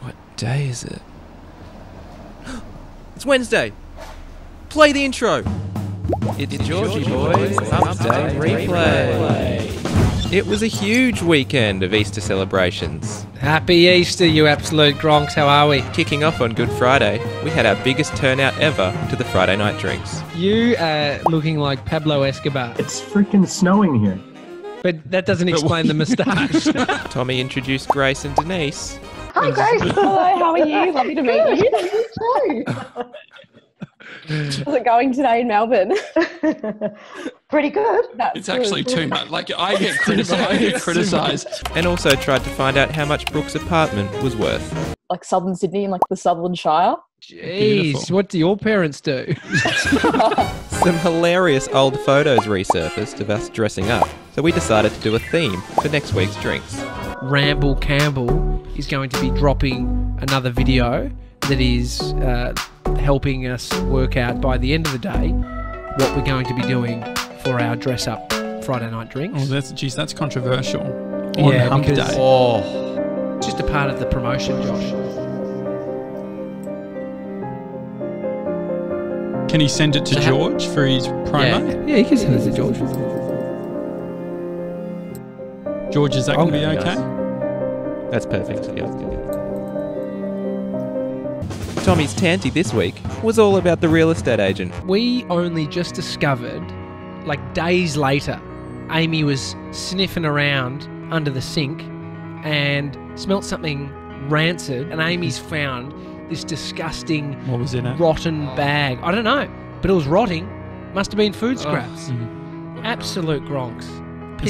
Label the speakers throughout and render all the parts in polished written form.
Speaker 1: What day is it? It's Wednesday. Play the intro. It's Georgie Boy's Hump Day replay. It was a huge weekend of Easter celebrations.
Speaker 2: Happy Easter, you absolute gronks. How are we?
Speaker 1: Kicking off on Good Friday, we had our biggest turnout ever to the Friday night drinks.
Speaker 2: You are looking like Pablo Escobar.
Speaker 3: It's freaking snowing here.
Speaker 2: But that doesn't explain the moustache.
Speaker 1: Tommy introduced Grace and Denise.
Speaker 4: Hi, Grace. Hello, how are you? Lovely to meet you. You too. How's it going today in Melbourne? Pretty good.
Speaker 5: It's actually too much. Like, I get criticised.
Speaker 1: And also tried to find out how much Brooke's apartment was worth.
Speaker 4: Like Southern Sydney and like the Sutherland Shire.
Speaker 2: Jeez,
Speaker 5: Beautiful.
Speaker 2: what do your parents do?
Speaker 1: Some hilarious old photos resurfaced of us dressing up, so we decided to do a theme for next week's drinks.
Speaker 2: Ramble Campbell is going to be dropping another video that is helping us work out by the end of the day what we're going to be doing for our dress-up Friday night drinks.
Speaker 5: Oh, that's controversial. On Hump
Speaker 2: because
Speaker 5: Day.
Speaker 2: it's just a part of the promotion, Josh.
Speaker 5: Can he send it to George for his promo?
Speaker 2: Yeah, you can send it to George.
Speaker 5: George, is that going to be okay?
Speaker 1: That's perfect. Yeah. Tommy's Tanti this week was all about the real estate agent.
Speaker 2: We only just discovered, like days later, Amy was sniffing around under the sink and smelt something rancid, and Amy's found this disgusting,
Speaker 5: What was in it?
Speaker 2: rotten bag. I don't know, but it was rotting. Must have been food scraps. Absolute gronks.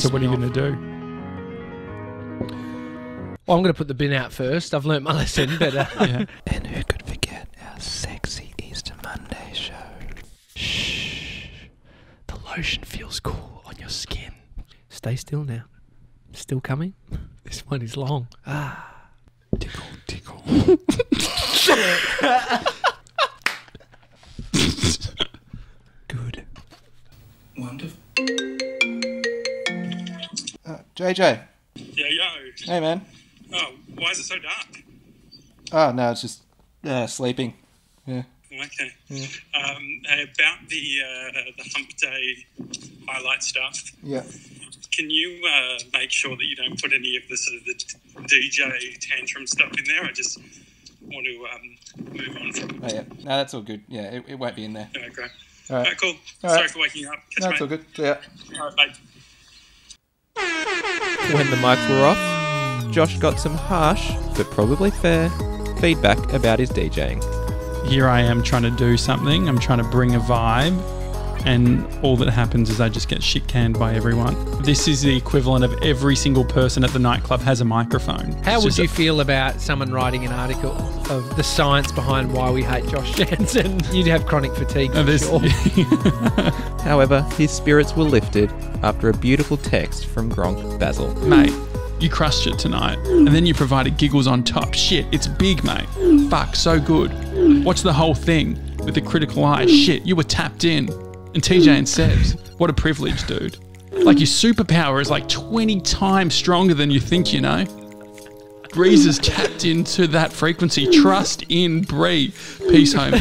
Speaker 5: So what are you going to do?
Speaker 2: Well, I'm going to put the bin out first. I've learnt my lesson, but...
Speaker 5: Yeah.
Speaker 1: And who could forget our sexy Easter Monday show? Shh. The lotion feels cool on your skin.
Speaker 2: Stay still now. Still coming? This one is long.
Speaker 1: Tickle, tickle. Good.
Speaker 6: Wonderful.
Speaker 7: JJ.
Speaker 6: Yeah, yo.
Speaker 7: Hey, man.
Speaker 6: Oh, why is it so dark?
Speaker 7: Oh, no, it's just sleeping. Yeah.
Speaker 6: Okay.
Speaker 7: Yeah.
Speaker 6: Hey, about the Hump Day highlight stuff,
Speaker 7: Yeah.
Speaker 6: can you make sure that you don't put any of the sort of the DJ tantrum stuff in there? I just want to move on from
Speaker 7: Oh, yeah. No, that's all good. Yeah, it won't be in there.
Speaker 6: Okay, great.
Speaker 7: All
Speaker 6: All
Speaker 7: right.
Speaker 6: right, cool.
Speaker 7: All
Speaker 6: Sorry
Speaker 7: right.
Speaker 6: for waking you up. Catch
Speaker 7: No,
Speaker 6: you,
Speaker 7: it's all
Speaker 6: mate.
Speaker 7: good. Yeah.
Speaker 6: All right, bye.
Speaker 1: When the mics were off, Josh got some harsh, but probably fair, feedback about his DJing.
Speaker 5: Here I am trying to do something. I'm trying to bring a vibe. And all that happens is I just get shit canned by everyone. This is the equivalent of every single person at the nightclub has a microphone.
Speaker 2: How would you feel about someone writing an article of the science behind why we hate Josh Jansen? You'd have chronic fatigue for sure.
Speaker 1: However, his spirits were lifted after a beautiful text from Gronk Basil.
Speaker 5: Mate, you crushed it tonight. And then you provided giggles on top. Shit, it's big, mate. Fuck, so good. Watch the whole thing with the critical eye. Shit, you were tapped in. And TJ and Sebs, what a privilege, dude. Like, your superpower is like 20 times stronger than you think, you know? Breeze tapped into that frequency. Trust in Bree. Peace, homie.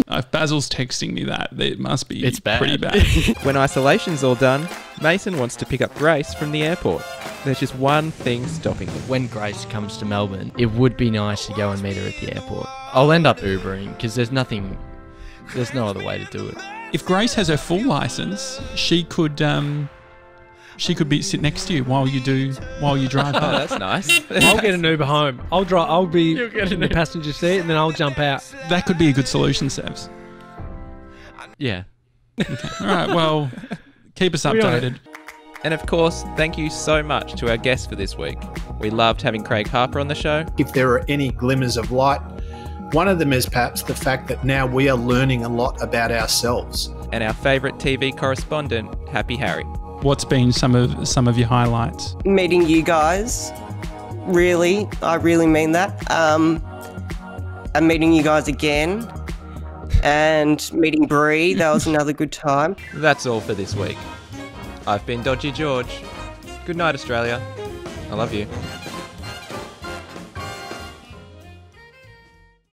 Speaker 5: If Basil's texting me that, it must be pretty bad.
Speaker 1: When isolation's all done, Mason wants to pick up Grace from the airport. There's just one thing stopping him.
Speaker 8: When Grace comes to Melbourne, it would be nice to go and meet her at the airport. I'll end up Ubering because there's no other way to do it.
Speaker 5: If Grace has her full license, she could sit next to you while you drive
Speaker 1: Oh,
Speaker 5: back.
Speaker 1: that's nice.
Speaker 2: I'll get an Uber home. I'll be in the passenger seat and then I'll jump out.
Speaker 5: That could be a good solution, Sebs.
Speaker 8: Yeah.
Speaker 5: All right, well, keep us updated.
Speaker 1: And of course, thank you so much to our guests for this week. We loved having Craig Harper on the show.
Speaker 9: If there are any glimmers of light, one of them is perhaps the fact that now we are learning a lot about ourselves.
Speaker 1: And our favourite TV correspondent, Happy Harry.
Speaker 5: What's been some of your highlights?
Speaker 10: Meeting you guys, really, I really mean that. And meeting you guys again, and meeting Bree, that was another good time.
Speaker 1: That's all for this week. I've been Dodgy George. Good night, Australia. I love you.